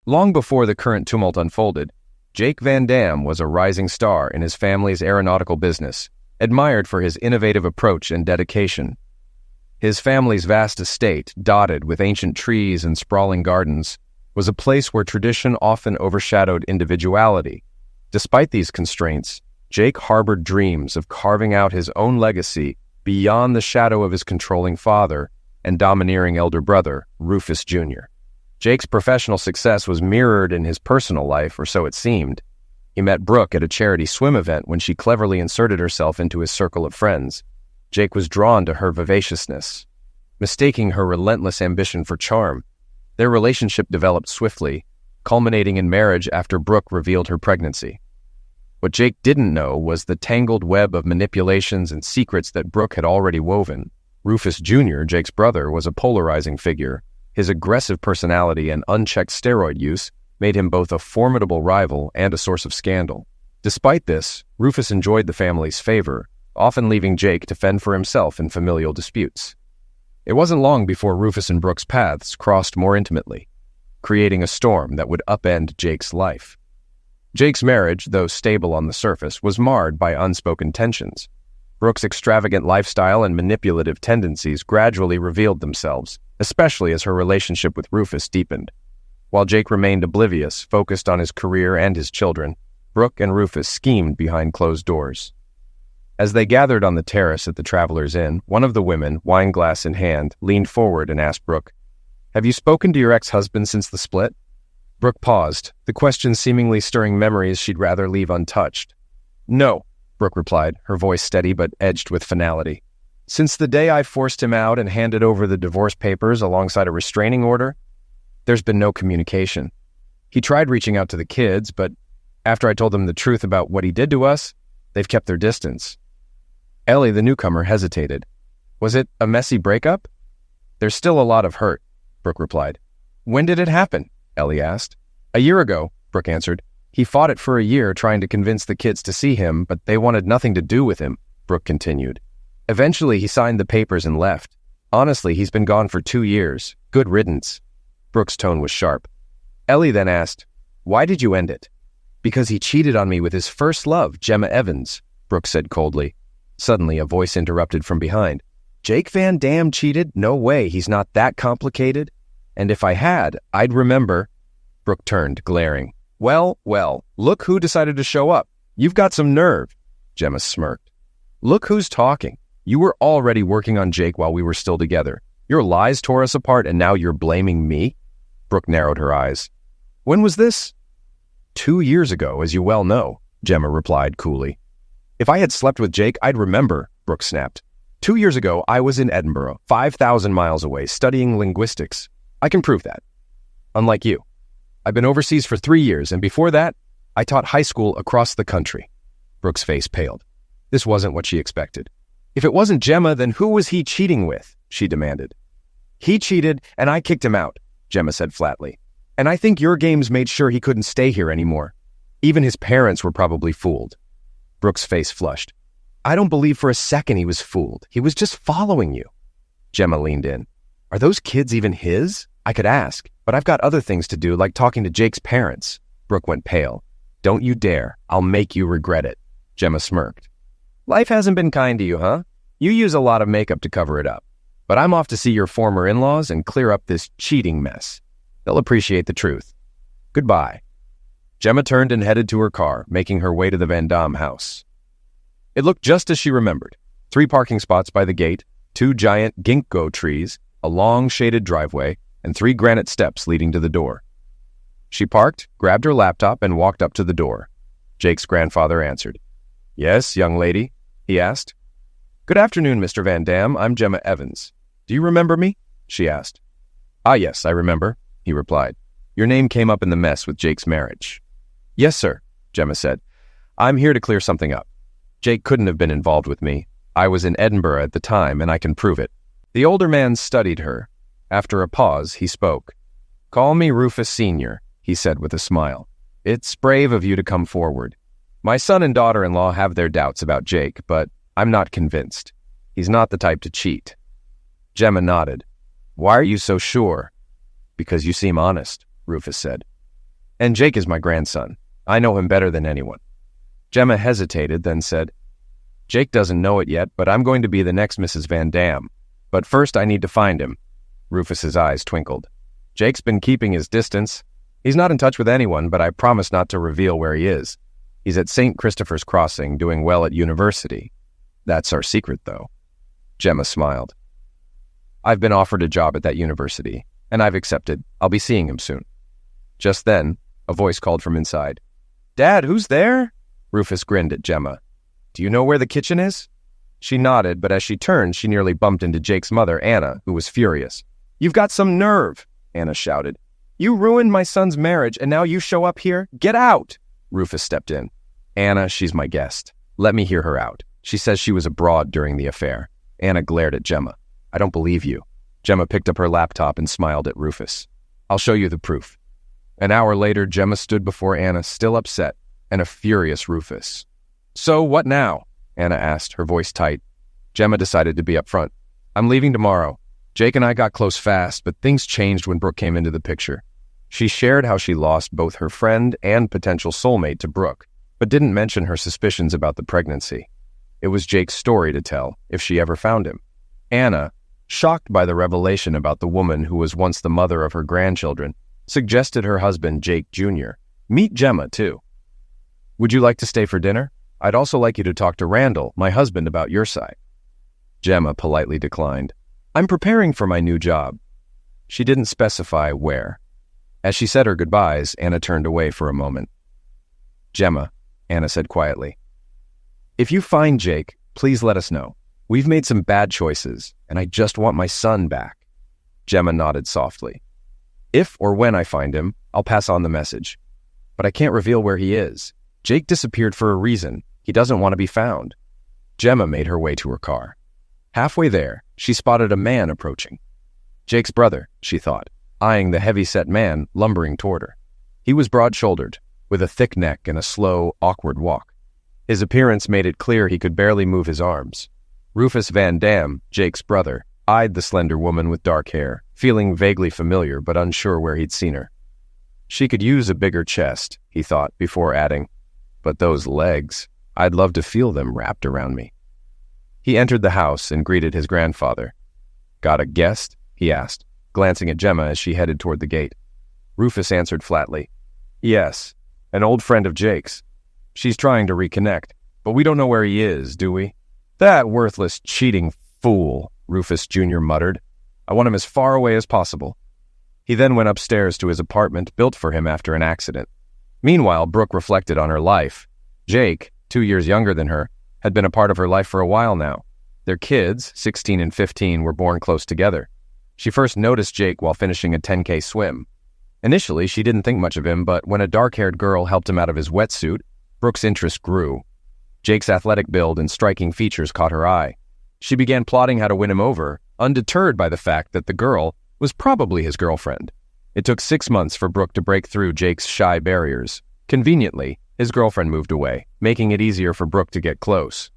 Long before the current tumult unfolded, Jake Van Dam was a rising star in his family's aeronautical business, admired for his innovative approach and dedication. His family's vast estate, dotted with ancient trees and sprawling gardens, was a place where tradition often overshadowed individuality. Despite these constraints, Jake harbored dreams of carving out his own legacy beyond the shadow of his controlling father and domineering elder brother, Rufus Jr. Jake's professional success was mirrored in his personal life, or so it seemed. He met Brooke at a charity swim event when she cleverly inserted herself into his circle of friends. Jake was drawn to her vivaciousness, mistaking her relentless ambition for charm. Their relationship developed swiftly, culminating in marriage after Brooke revealed her pregnancy. What Jake didn't know was the tangled web of manipulations and secrets that Brooke had already woven. Rufus Jr., Jake's brother, was a polarizing figure. His aggressive personality and unchecked steroid use made him both a formidable rival and a source of scandal. Despite this, Rufus enjoyed the family's favor, often leaving Jake to fend for himself in familial disputes. It wasn't long before Rufus and Brooke's paths crossed more intimately, creating a storm that would upend Jake's life. Jake's marriage, though stable on the surface, was marred by unspoken tensions. Brooke's extravagant lifestyle and manipulative tendencies gradually revealed themselves, especially as her relationship with Rufus deepened. While Jake remained oblivious, focused on his career and his children, Brooke and Rufus schemed behind closed doors. As they gathered on the terrace at the Travelers' Inn, one of the women, wineglass in hand, leaned forward and asked Brooke, "Have you spoken to your ex-husband since the split?" Brooke paused, the question seemingly stirring memories she'd rather leave untouched. "No," Brooke replied, her voice steady but edged with finality. "Since the day I forced him out and handed over the divorce papers alongside a restraining order, there's been no communication. He tried reaching out to the kids, but after I told them the truth about what he did to us, they've kept their distance." Ellie, the newcomer, hesitated. "Was it a messy breakup?" "There's still a lot of hurt," Brooke replied. "When did it happen?" Ellie asked. "A year ago," Brooke answered. "He fought it for a year trying to convince the kids to see him, but they wanted nothing to do with him," Brooke continued. "Eventually, he signed the papers and left. Honestly, he's been gone for 2 years. Good riddance." Brooke's tone was sharp. Ellie then asked, "Why did you end it?" "Because he cheated on me with his first love, Gemma Evans," Brooke said coldly. Suddenly, a voice interrupted from behind. "Jake Van Dam cheated? No way, he's not that complicated. And if I had, I'd remember." Brooke turned, glaring. Well, look who decided to show up. You've got some nerve." Gemma smirked. "Look who's talking. You were already working on Jake while we were still together. Your lies tore us apart, and now you're blaming me?" Brooke narrowed her eyes. "When was this?" 2 years ago, as you well know," Gemma replied coolly. "If I had slept with Jake, I'd remember," Brooke snapped. 2 years ago, I was in Edinburgh, 5,000 miles away, studying linguistics. I can prove that. Unlike you. I've been overseas for 3 years, and before that, I taught high school across the country." Brooke's face paled. This wasn't what she expected. "If it wasn't Gemma, then who was he cheating with?" she demanded. "He cheated, and I kicked him out," Gemma said flatly. "And I think your games made sure he couldn't stay here anymore. Even his parents were probably fooled." Brooke's face flushed. "I don't believe for a second he was fooled. He was just following you." Gemma leaned in. "Are those kids even his? I could ask, but I've got other things to do, like talking to Jake's parents." Brooke went pale. "Don't you dare. I'll make you regret it." Gemma smirked. "Life hasn't been kind to you, huh? You use a lot of makeup to cover it up. But I'm off to see your former in-laws and clear up this cheating mess. They'll appreciate the truth. Goodbye." Gemma turned and headed to her car, making her way to the Van Dam house. It looked just as she remembered. 3 parking spots by the gate, 2 giant ginkgo trees, a long shaded driveway, and 3 granite steps leading to the door. She parked, grabbed her laptop, and walked up to the door. Jake's grandfather answered. "Yes, young lady?" he asked. "Good afternoon, Mr. Van Dam. I'm Gemma Evans. Do you remember me?" she asked. "Ah, yes, I remember," he replied. "Your name came up in the mess with Jake's marriage." "Yes, sir," Gemma said. "I'm here to clear something up. Jake couldn't have been involved with me. I was in Edinburgh at the time, and I can prove it." The older man studied her. After a pause, he spoke. "Call me Rufus Sr., he said with a smile. "It's brave of you to come forward. My son and daughter-in-law have their doubts about Jake, but I'm not convinced. He's not the type to cheat." Gemma nodded. "Why are you so sure?" "Because you seem honest," Rufus said. And Jake is my grandson. I know him better than anyone. Gemma hesitated, then said, Jake doesn't know it yet, but I'm going to be the next Mrs. Van Dam. But first I need to find him. Rufus's eyes twinkled. Jake's been keeping his distance. He's not in touch with anyone, but I promise not to reveal where he is. He's at St. Christopher's Crossing, doing well at university. That's our secret, though. Gemma smiled. I've been offered a job at that university, and I've accepted. I'll be seeing him soon. Just then, a voice called from inside. Dad, who's there? Rufus grinned at Gemma. Do you know where the kitchen is? She nodded, but as she turned, she nearly bumped into Jake's mother, Anna, who was furious. You've got some nerve, Anna shouted. You ruined my son's marriage, and now you show up here? Get out! Rufus stepped in. Anna, she's my guest. Let me hear her out. She says she was abroad during the affair. Anna glared at Gemma. I don't believe you. Gemma picked up her laptop and smiled at Rufus. I'll show you the proof. An hour later, Gemma stood before Anna, still upset, and a furious Rufus. So, what now? Anna asked, her voice tight. Gemma decided to be upfront. I'm leaving tomorrow. Jake and I got close fast, but things changed when Brooke came into the picture. She shared how she lost both her friend and potential soulmate to Brooke, but didn't mention her suspicions about the pregnancy. It was Jake's story to tell, if she ever found him. Anna, shocked by the revelation about the woman who was once the mother of her grandchildren, suggested her husband, Jake Jr., meet Gemma, too. Would you like to stay for dinner? I'd also like you to talk to Randall, my husband, about your side. Gemma politely declined. I'm preparing for my new job. She didn't specify where. As she said her goodbyes, Anna turned away for a moment. Gemma, Anna said quietly, if you find Jake, please let us know. We've made some bad choices, and I just want my son back. Gemma nodded softly. If or when I find him, I'll pass on the message. But I can't reveal where he is. Jake disappeared for a reason. He doesn't want to be found. Gemma made her way to her car. Halfway there, she spotted a man approaching. Jake's brother, she thought, eyeing the heavy-set man lumbering toward her. He was broad-shouldered, with a thick neck and a slow, awkward walk. His appearance made it clear he could barely move his arms. Rufus Van Dam, Jake's brother, eyed the slender woman with dark hair, feeling vaguely familiar but unsure where he'd seen her. She could use a bigger chest, he thought, before adding, but those legs, I'd love to feel them wrapped around me. He entered the house and greeted his grandfather. Got a guest? He asked, glancing at Gemma as she headed toward the gate. Rufus answered flatly, Yes, an old friend of Jake's. She's trying to reconnect, but we don't know where he is, do we? That worthless, cheating fool, Rufus Jr. muttered. I want him as far away as possible. He then went upstairs to his apartment built for him after an accident. Meanwhile, Brooke reflected on her life. Jake, 2 years younger than her, had been a part of her life for a while now. Their kids, 16 and 15, were born close together. She first noticed Jake while finishing a 10K swim. Initially, she didn't think much of him, but when a dark-haired girl helped him out of his wetsuit, Brooke's interest grew. Jake's athletic build and striking features caught her eye. She began plotting how to win him over, undeterred by the fact that the girl was probably his girlfriend. It took 6 months for Brooke to break through Jake's shy barriers. Conveniently, his girlfriend moved away, making it easier for Brooke to get close.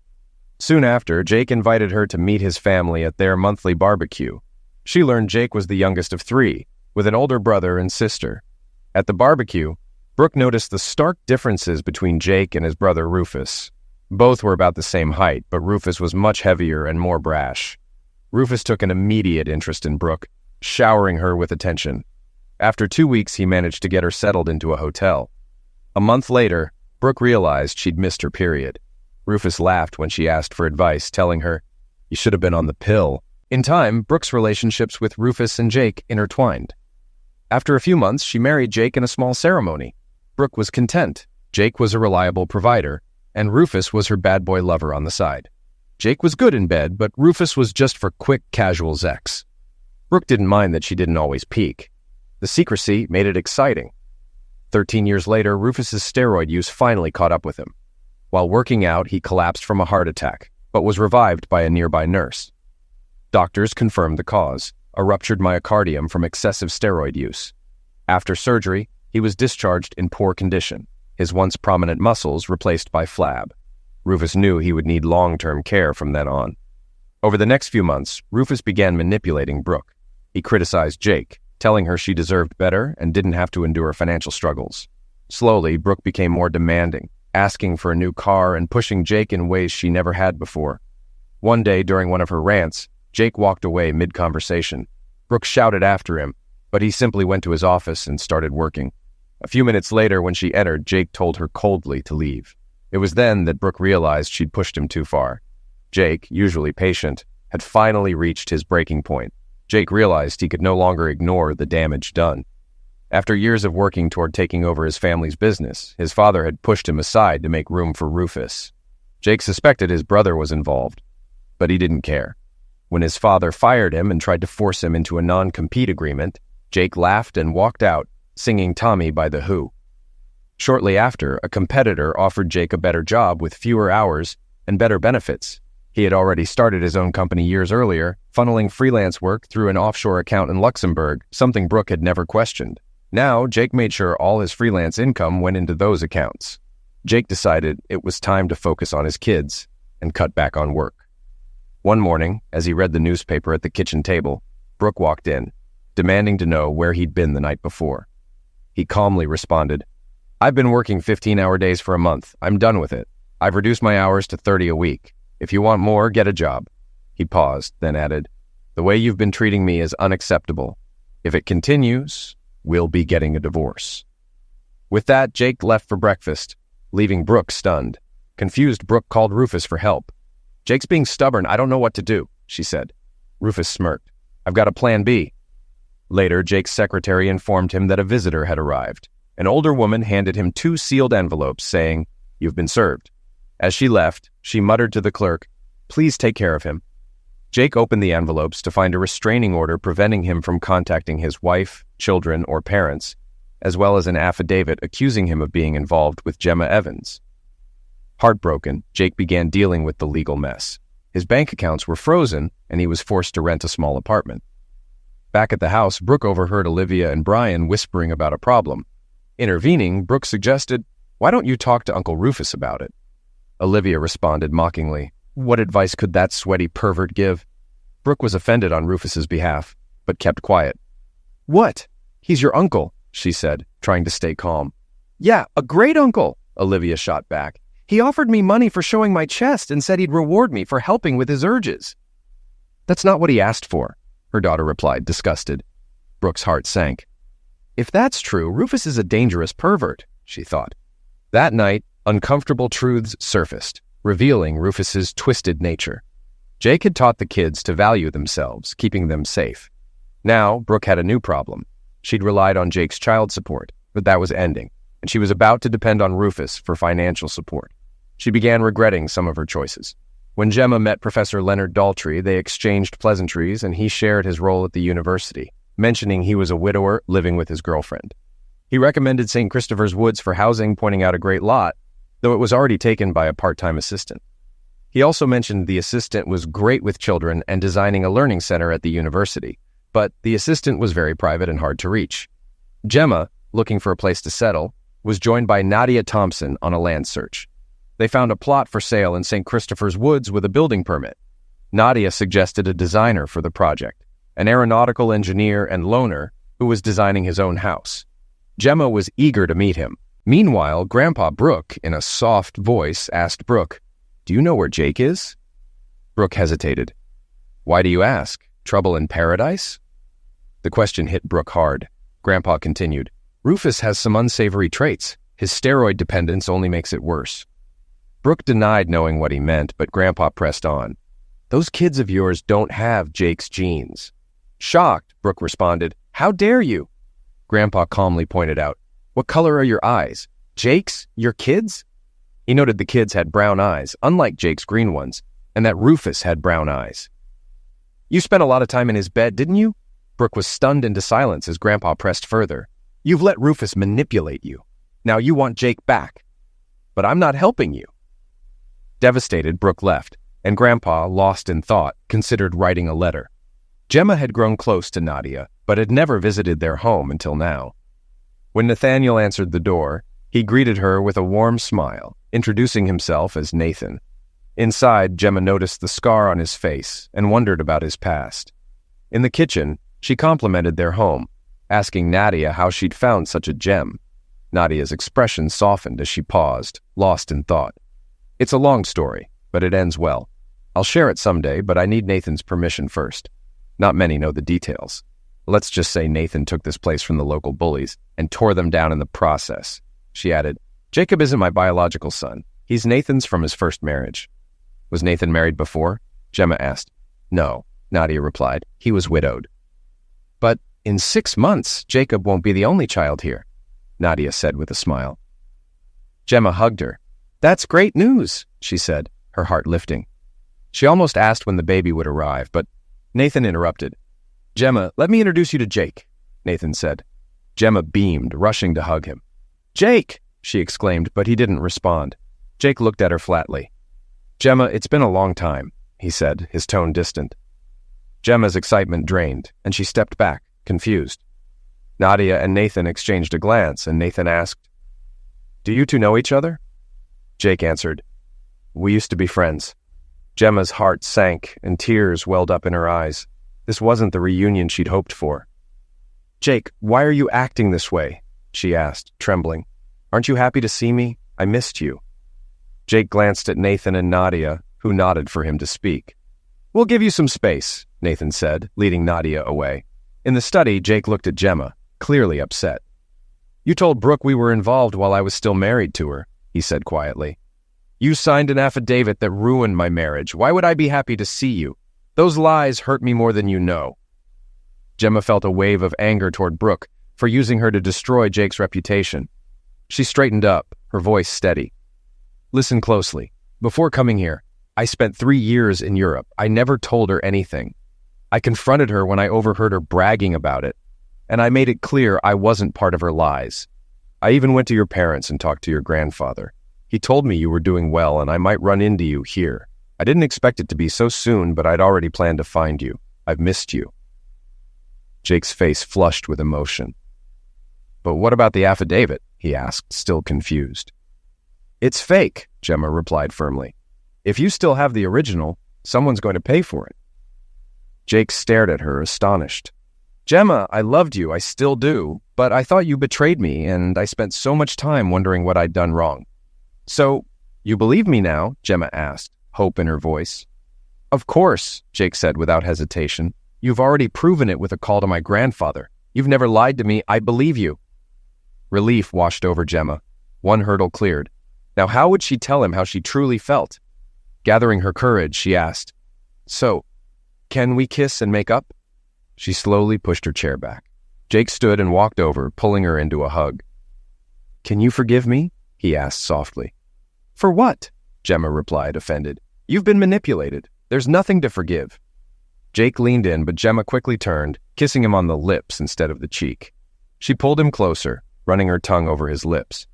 Soon after, Jake invited her to meet his family at their monthly barbecue. She learned Jake was the youngest of 3, with an older brother and sister. At the barbecue, Brooke noticed the stark differences between Jake and his brother Rufus. Both were about the same height, but Rufus was much heavier and more brash. Rufus took an immediate interest in Brooke, showering her with attention. After 2 weeks, he managed to get her settled into a hotel. A month later, Brooke realized she'd missed her period. Rufus laughed when she asked for advice, telling her, "You should have been on the pill." In time, Brooke's relationships with Rufus and Jake intertwined. After a few months, she married Jake in a small ceremony. Brooke was content. Jake was a reliable provider, and Rufus was her bad boy lover on the side. Jake was good in bed, but Rufus was just for quick, casual sex. Brooke didn't mind that she didn't always peak. The secrecy made it exciting. 13 years later, Rufus's steroid use finally caught up with him. While working out, he collapsed from a heart attack, but was revived by a nearby nurse. Doctors confirmed the cause, a ruptured myocardium from excessive steroid use. After surgery, he was discharged in poor condition, his once prominent muscles replaced by flab. Rufus knew he would need long-term care from then on. Over the next few months, Rufus began manipulating Brooke. He criticized Jake, telling her she deserved better and didn't have to endure financial struggles. Slowly, Brooke became more demanding, asking for a new car and pushing Jake in ways she never had before. One day, during one of her rants, Jake walked away mid-conversation. Brooke shouted after him, but he simply went to his office and started working. A few minutes later, when she entered, Jake told her coldly to leave. It was then that Brooke realized she'd pushed him too far. Jake, usually patient, had finally reached his breaking point. Jake realized he could no longer ignore the damage done. After years of working toward taking over his family's business, his father had pushed him aside to make room for Rufus. Jake suspected his brother was involved, but he didn't care. When his father fired him and tried to force him into a non-compete agreement, Jake laughed and walked out, singing Tommy by The Who. Shortly after, a competitor offered Jake a better job with fewer hours and better benefits. He had already started his own company years earlier, funneling freelance work through an offshore account in Luxembourg, something Brooke had never questioned. Now, Jake made sure all his freelance income went into those accounts. Jake decided it was time to focus on his kids and cut back on work. One morning, as he read the newspaper at the kitchen table, Brooke walked in, demanding to know where he'd been the night before. He calmly responded, "I've been working 15-hour days for a month. I'm done with it. I've reduced my hours to 30 a week. If you want more, get a job." He paused, then added, "The way you've been treating me is unacceptable. If it continues, we'll be getting a divorce." With that, Jake left for breakfast, leaving Brooke stunned. Confused, Brooke called Rufus for help. "Jake's being stubborn. I don't know what to do," she said. Rufus smirked. "I've got a plan B." Later, Jake's secretary informed him that a visitor had arrived. An older woman handed him 2 sealed envelopes saying, "You've been served." As she left, she muttered to the clerk, "Please take care of him." Jake opened the envelopes to find a restraining order preventing him from contacting his wife, children, or parents, as well as an affidavit accusing him of being involved with Gemma Evans. Heartbroken, Jake began dealing with the legal mess. His bank accounts were frozen, and he was forced to rent a small apartment. Back at the house, Brooke overheard Olivia and Brian whispering about a problem. Intervening, Brooke suggested, "Why don't you talk to Uncle Rufus about it?" Olivia responded mockingly, "What advice could that sweaty pervert give?" Brooke was offended on Rufus's behalf, but kept quiet. "What? He's your uncle," she said, trying to stay calm. "Yeah, a great uncle," Olivia shot back. "He offered me money for showing my chest and said he'd reward me for helping with his urges." "That's not what he asked for," her daughter replied, disgusted. Brooke's heart sank. If that's true, Rufus is a dangerous pervert, she thought. That night, uncomfortable truths surfaced, revealing Rufus's twisted nature. Jake had taught the kids to value themselves, keeping them safe. Now, Brooke had a new problem. She'd relied on Jake's child support, but that was ending, and she was about to depend on Rufus for financial support. She began regretting some of her choices. When Gemma met Professor Leonard Daltrey, they exchanged pleasantries, and he shared his role at the university, mentioning he was a widower living with his girlfriend. He recommended St. Christopher's Woods for housing, pointing out a great lot, though it was already taken by a part-time assistant. He also mentioned the assistant was great with children and designing a learning center at the university, but the assistant was very private and hard to reach. Gemma, looking for a place to settle, was joined by Nadia Thompson on a land search. They found a plot for sale in St. Christopher's Woods with a building permit. Nadia suggested a designer for the project, an aeronautical engineer and loner who was designing his own house. Gemma was eager to meet him. Meanwhile, Grandpa Brooke, in a soft voice, asked Brooke, "Do you know where Jake is?" Brooke hesitated. "Why do you ask? Trouble in paradise?" The question hit Brooke hard. Grandpa continued, "Rufus has some unsavory traits. His steroid dependence only makes it worse." Brooke denied knowing what he meant, but Grandpa pressed on. "Those kids of yours don't have Jake's genes." Shocked, Brooke responded, "How dare you?" Grandpa calmly pointed out, "What color are your eyes? Jake's? Your kids?" He noted the kids had brown eyes, unlike Jake's green ones, and that Rufus had brown eyes. "You spent a lot of time in his bed, didn't you?" Brooke was stunned into silence as Grandpa pressed further. "You've let Rufus manipulate you. Now you want Jake back. But I'm not helping you." Devastated, Brooke left, and Grandpa, lost in thought, considered writing a letter. Gemma had grown close to Nadia, but had never visited their home until now. When Nathaniel answered the door, he greeted her with a warm smile, introducing himself as Nathan. Inside, Gemma noticed the scar on his face and wondered about his past. In the kitchen, she complimented their home, asking Nadia how she'd found such a gem. Nadia's expression softened as she paused, lost in thought. It's a long story, but it ends well. I'll share it someday, but I need Nathan's permission first. Not many know the details. Let's just say Nathan took this place from the local bullies and tore them down in the process. She added, Jacob isn't my biological son. He's Nathan's from his first marriage. Was Nathan married before? Gemma asked. No, Nadia replied. He was widowed. But in 6 months, Jacob won't be the only child here, Nadia said with a smile. Gemma hugged her. That's great news, she said, her heart lifting. She almost asked when the baby would arrive, but Nathan interrupted. Gemma, let me introduce you to Jake, Nathan said. Gemma beamed, rushing to hug him. Jake, she exclaimed, but he didn't respond. Jake looked at her flatly. Gemma, it's been a long time, he said, his tone distant. Gemma's excitement drained, and she stepped back, confused. Nadia and Nathan exchanged a glance, and Nathan asked, Do you two know each other? Jake answered, We used to be friends. Gemma's heart sank, and tears welled up in her eyes. This wasn't the reunion she'd hoped for. Jake, why are you acting this way? She asked, trembling. Aren't you happy to see me? I missed you. Jake glanced at Nathan and Nadia, who nodded for him to speak. We'll give you some space, Nathan said, leading Nadia away. In the study, Jake looked at Gemma, clearly upset. You told Brooke we were involved while I was still married to her, he said quietly. You signed an affidavit that ruined my marriage. Why would I be happy to see you? Those lies hurt me more than you know. Gemma felt a wave of anger toward Brooke for using her to destroy Jake's reputation. She straightened up, her voice steady. Listen closely. Before coming here, I spent 3 years in Europe. I never told her anything. I confronted her when I overheard her bragging about it, and I made it clear I wasn't part of her lies. I even went to your parents and talked to your grandfather. He told me you were doing well and I might run into you here. I didn't expect it to be so soon, but I'd already planned to find you. I've missed you. Jake's face flushed with emotion. But what about the affidavit? He asked, still confused. It's fake, Gemma replied firmly. If you still have the original, someone's going to pay for it. Jake stared at her, astonished. Gemma, I loved you, I still do, but I thought you betrayed me, and I spent so much time wondering what I'd done wrong. So, you believe me now? Gemma asked, hope in her voice. Of course, Jake said without hesitation. You've already proven it with a call to my grandfather. You've never lied to me. I believe you. Relief washed over Gemma. One hurdle cleared. Now how would she tell him how she truly felt? Gathering her courage, she asked, So, can we kiss and make up? She slowly pushed her chair back. Jake stood and walked over, pulling her into a hug. Can you forgive me? He asked softly. For what? Gemma replied, offended. You've been manipulated. There's nothing to forgive. Jake leaned in, but Gemma quickly turned, kissing him on the lips instead of the cheek. She pulled him closer, running her tongue over his lips.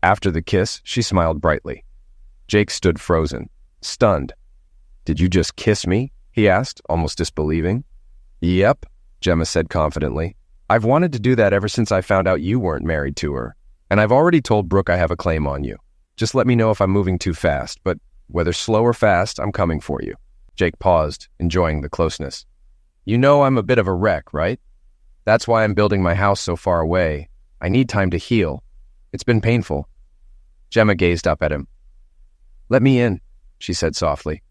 After the kiss, she smiled brightly. Jake stood frozen, stunned. Did you just kiss me? He asked, almost disbelieving. Yep, Gemma said confidently. I've wanted to do that ever since I found out you weren't married to her. And I've already told Brooke I have a claim on you. Just let me know if I'm moving too fast, but whether slow or fast, I'm coming for you. Jake paused, enjoying the closeness. You know I'm a bit of a wreck, right? That's why I'm building my house so far away. I need time to heal. It's been painful. Gemma gazed up at him. Let me in, she said softly.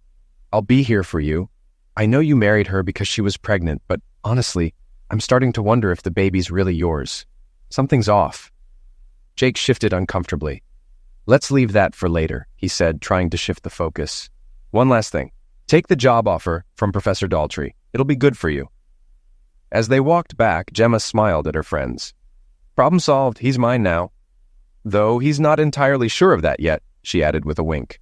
I'll be here for you. I know you married her because she was pregnant, but honestly, I'm starting to wonder if the baby's really yours. Something's off. Jake shifted uncomfortably. Let's leave that for later, he said, trying to shift the focus. One last thing. Take the job offer from Professor Daltrey. It'll be good for you. As they walked back, Gemma smiled at her friends. Problem solved. He's mine now. Though he's not entirely sure of that yet, she added with a wink.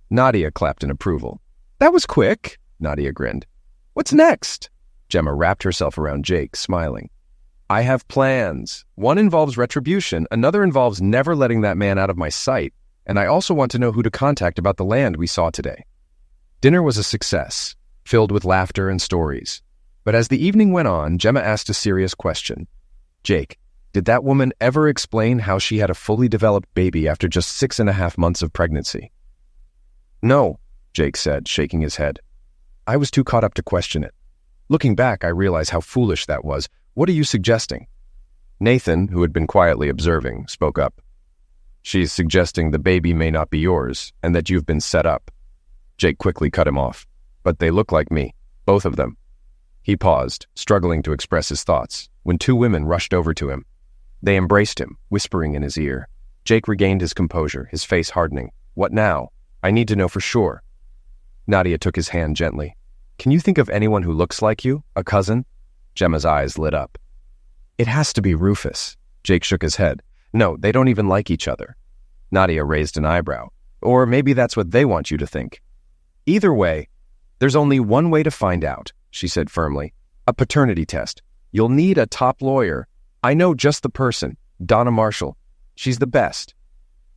Nadia clapped in approval. That was quick, Nadia grinned. What's next? Gemma wrapped herself around Jake, smiling. I have plans. One involves retribution, another involves never letting that man out of my sight, and I also want to know who to contact about the land we saw today. Dinner was a success, filled with laughter and stories. But as the evening went on, Gemma asked a serious question. Jake, did that woman ever explain how she had a fully developed baby after just 6.5 months of pregnancy? No, Jake said, shaking his head. I was too caught up to question it. Looking back, I realize how foolish that was. What are you suggesting? Nathan, who had been quietly observing, spoke up. She's suggesting the baby may not be yours and that you've been set up. Jake quickly cut him off. But they look like me, both of them. He paused, struggling to express his thoughts, when two women rushed over to him. They embraced him, whispering in his ear. Jake regained his composure, his face hardening. What now? I need to know for sure. Nadia took his hand gently. Can you think of anyone who looks like you? A cousin? Gemma's eyes lit up. It has to be Rufus. Jake shook his head. No, they don't even like each other. Nadia raised an eyebrow. Or maybe that's what they want you to think. Either way, there's only one way to find out, she said firmly. A paternity test. You'll need a top lawyer. I know just the person, Donna Marshall. She's the best.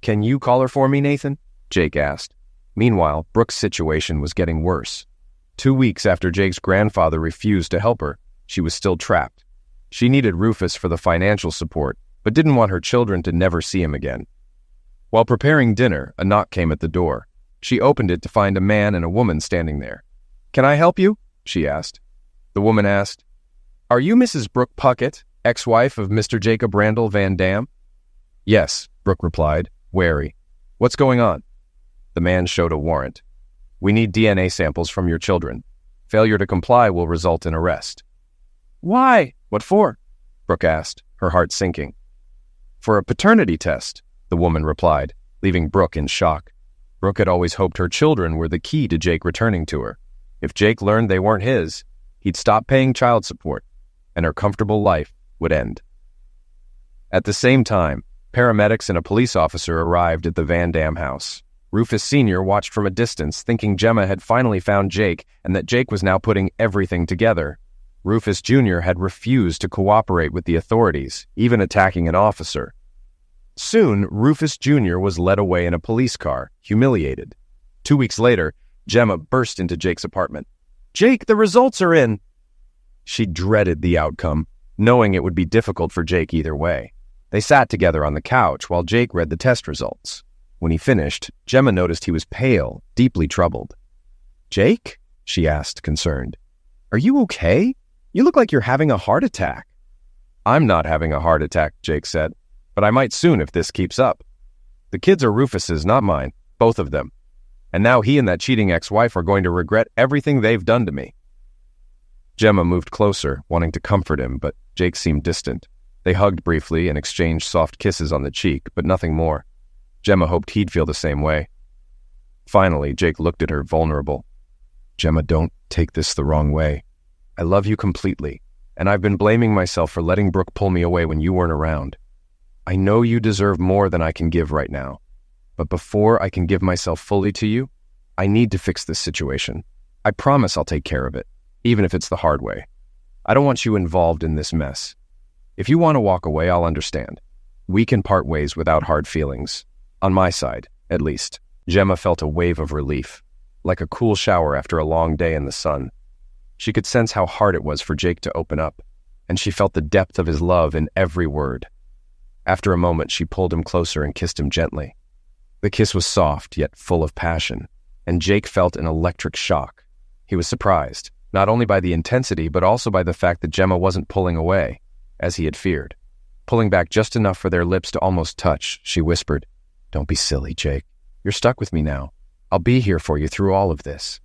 Can you call her for me, Nathan? Jake asked. Meanwhile, Brooke's situation was getting worse. 2 weeks after Jake's grandfather refused to help her, she was still trapped. She needed Rufus for the financial support, but didn't want her children to never see him again. While preparing dinner, a knock came at the door. She opened it to find a man and a woman standing there. Can I help you? She asked. The woman asked, Are you Mrs. Brooke Puckett, ex-wife of Mr. Jacob Randall Van Dam? Yes, Brooke replied, wary. What's going on? The man showed a warrant. We need DNA samples from your children. Failure to comply will result in arrest. Why? What for? Brooke asked, her heart sinking. For a paternity test, the woman replied, leaving Brooke in shock. Brooke had always hoped her children were the key to Jake returning to her. If Jake learned they weren't his, he'd stop paying child support, and her comfortable life would end. At the same time, paramedics and a police officer arrived at the Van Dam house. Rufus Sr. watched from a distance, thinking Gemma had finally found Jake and that Jake was now putting everything together. Rufus Jr. had refused to cooperate with the authorities, even attacking an officer. Soon, Rufus Jr. was led away in a police car, humiliated. 2 weeks later, Gemma burst into Jake's apartment. Jake, the results are in! She dreaded the outcome, knowing it would be difficult for Jake either way. They sat together on the couch while Jake read the test results. When he finished, Gemma noticed he was pale, deeply troubled. Jake? She asked, concerned. Are you okay? You look like you're having a heart attack. I'm not having a heart attack, Jake said, but I might soon if this keeps up. The kids are Rufus's, not mine, both of them. And now he and that cheating ex-wife are going to regret everything they've done to me. Gemma moved closer, wanting to comfort him, but Jake seemed distant. They hugged briefly and exchanged soft kisses on the cheek, but nothing more. Gemma hoped he'd feel the same way. Finally, Jake looked at her, vulnerable. Gemma, don't take this the wrong way. I love you completely, and I've been blaming myself for letting Brooke pull me away when you weren't around. I know you deserve more than I can give right now, but before I can give myself fully to you, I need to fix this situation. I promise I'll take care of it, even if it's the hard way. I don't want you involved in this mess. If you want to walk away, I'll understand. We can part ways without hard feelings. On my side, at least. Gemma felt a wave of relief, like a cool shower after a long day in the sun. She could sense how hard it was for Jake to open up, and she felt the depth of his love in every word. After a moment, she pulled him closer and kissed him gently. The kiss was soft, yet full of passion, and Jake felt an electric shock. He was surprised, not only by the intensity, but also by the fact that Gemma wasn't pulling away, as he had feared. Pulling back just enough for their lips to almost touch, she whispered, Don't be silly, Jake. You're stuck with me now. I'll be here for you through all of this.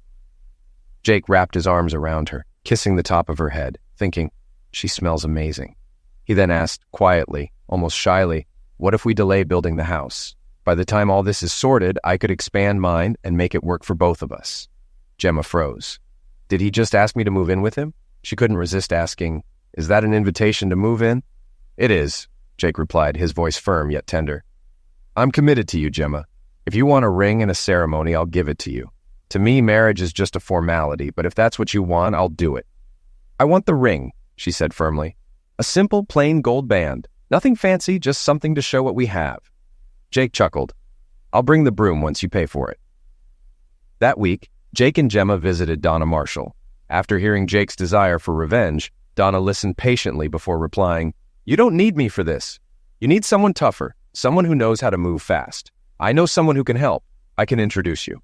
Jake wrapped his arms around her, kissing the top of her head, thinking, She smells amazing. He then asked, quietly, almost shyly, What if we delay building the house? By the time all this is sorted, I could expand mine and make it work for both of us. Gemma froze. Did he just ask me to move in with him? She couldn't resist asking, Is that an invitation to move in? It is, Jake replied, his voice firm yet tender. I'm committed to you, Gemma. If you want a ring and a ceremony, I'll give it to you. To me, marriage is just a formality, but if that's what you want, I'll do it. I want the ring, she said firmly. A simple, plain gold band. Nothing fancy, just something to show what we have. Jake chuckled. I'll bring the broom once you pay for it. That week, Jake and Gemma visited Donna Marshall. After hearing Jake's desire for revenge, Donna listened patiently before replying, You don't need me for this. You need someone tougher, someone who knows how to move fast. I know someone who can help. I can introduce you.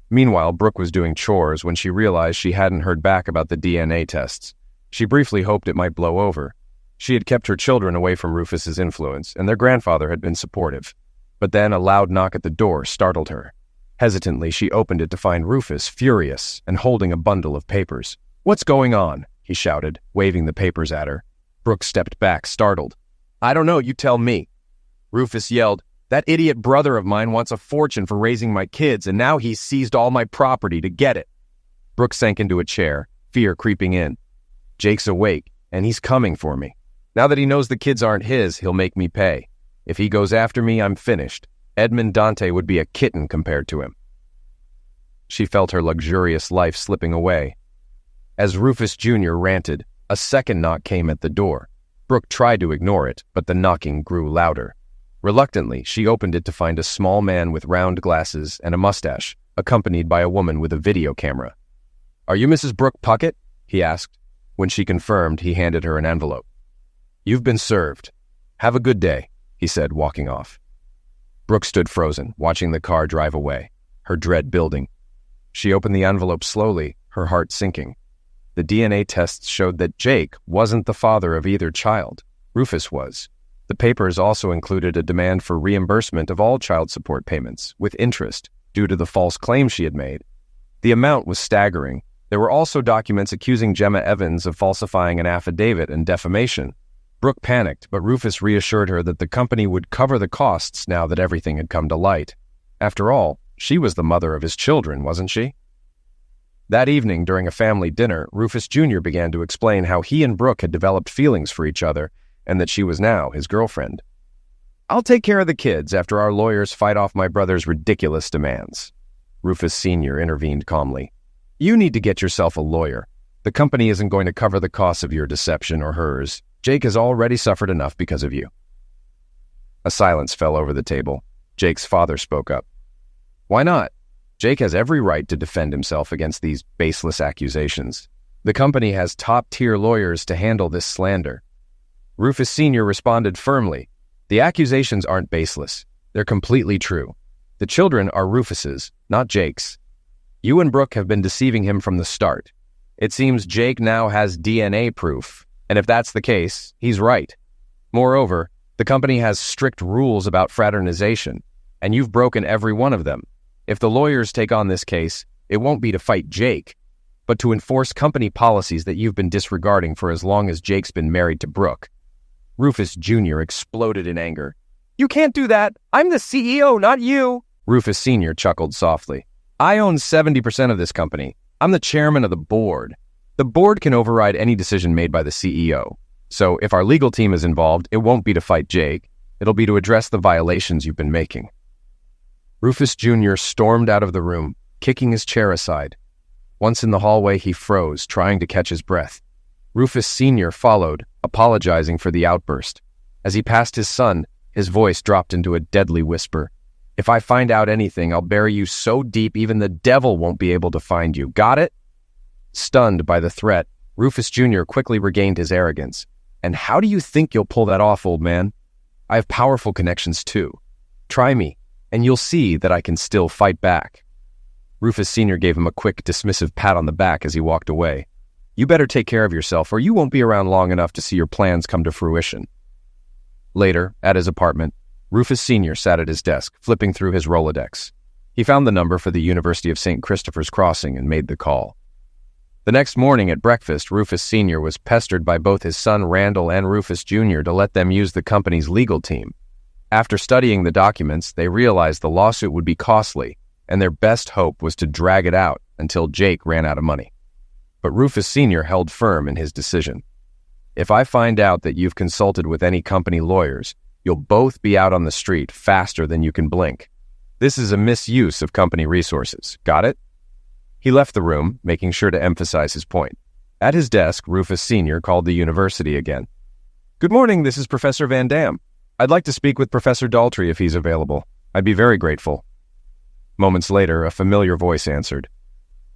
Meanwhile, Brooke was doing chores when she realized she hadn't heard back about the DNA tests. She briefly hoped it might blow over. She had kept her children away from Rufus's influence, and their grandfather had been supportive. But then a loud knock at the door startled her. Hesitantly, she opened it to find Rufus furious and holding a bundle of papers. "What's going on?" he shouted, waving the papers at her. Brooke stepped back, startled. "I don't know, you tell me." Rufus yelled, "That idiot brother of mine wants a fortune for raising my kids, and now he's seized all my property to get it." Brooke sank into a chair, fear creeping in. "Jake's awake, and he's coming for me. Now that he knows the kids aren't his, he'll make me pay. If he goes after me, I'm finished. Edmond Dante would be a kitten compared to him." She felt her luxurious life slipping away. As Rufus Jr. ranted, a second knock came at the door. Brooke tried to ignore it, but the knocking grew louder. Reluctantly, she opened it to find a small man with round glasses and a mustache, accompanied by a woman with a video camera. "Are you Mrs. Brooke Puckett?" he asked. When she confirmed, he handed her an envelope. "You've been served. Have a good day," he said, walking off. Brooke stood frozen, watching the car drive away, her dread building. She opened the envelope slowly, her heart sinking. The DNA tests showed that Jake wasn't the father of either child. Rufus was. The papers also included a demand for reimbursement of all child support payments, with interest, due to the false claim she had made. The amount was staggering. There were also documents accusing Gemma Evans of falsifying an affidavit and defamation. Brooke panicked, but Rufus reassured her that the company would cover the costs now that everything had come to light. After all, she was the mother of his children, wasn't she? That evening, during a family dinner, Rufus Jr. began to explain how he and Brooke had developed feelings for each other and that she was now his girlfriend. "I'll take care of the kids after our lawyers fight off my brother's ridiculous demands." Rufus Sr. intervened calmly. "You need to get yourself a lawyer. The company isn't going to cover the costs of your deception or hers. Jake has already suffered enough because of you." A silence fell over the table. Jake's father spoke up. "Why not? Jake has every right to defend himself against these baseless accusations. The company has top-tier lawyers to handle this slander." Rufus Sr. responded firmly. "The accusations aren't baseless. They're completely true. The children are Rufus's, not Jake's. You and Brooke have been deceiving him from the start. It seems Jake now has DNA proof, and if that's the case, he's right. Moreover, the company has strict rules about fraternization, and you've broken every one of them. If the lawyers take on this case, it won't be to fight Jake, but to enforce company policies that you've been disregarding for as long as Jake's been married to Brooke." Rufus Jr. exploded in anger. "You can't do that. I'm the CEO, not you." Rufus Sr. chuckled softly. "I own 70% of this company. I'm the chairman of the board. The board can override any decision made by the CEO. So if our legal team is involved, it won't be to fight Jake. It'll be to address the violations you've been making." Rufus Jr. stormed out of the room, kicking his chair aside. Once in the hallway, he froze, trying to catch his breath. Rufus Sr. followed, apologizing for the outburst. As he passed his son, his voice dropped into a deadly whisper. "If I find out anything, I'll bury you so deep even the devil won't be able to find you. Got it?" Stunned by the threat, Rufus Jr. quickly regained his arrogance. "And how do you think you'll pull that off, old man? I have powerful connections too. Try me, and you'll see that I can still fight back." Rufus Sr. gave him a quick, dismissive pat on the back as he walked away. "You better take care of yourself, or you won't be around long enough to see your plans come to fruition." Later, at his apartment, Rufus Sr. sat at his desk, flipping through his Rolodex. He found the number for the University of St. Christopher's Crossing and made the call. The next morning at breakfast, Rufus Sr. was pestered by both his son Randall and Rufus Jr. to let them use the company's legal team. After studying the documents, they realized the lawsuit would be costly, and their best hope was to drag it out until Jake ran out of money. But Rufus Sr. held firm in his decision. "If I find out that you've consulted with any company lawyers, you'll both be out on the street faster than you can blink. This is a misuse of company resources. Got it?" He left the room, making sure to emphasize his point. At his desk, Rufus Sr. called the university again. "Good morning, this is Professor Van Dam. I'd like to speak with Professor Daltrey if he's available. I'd be very grateful." Moments later, a familiar voice answered.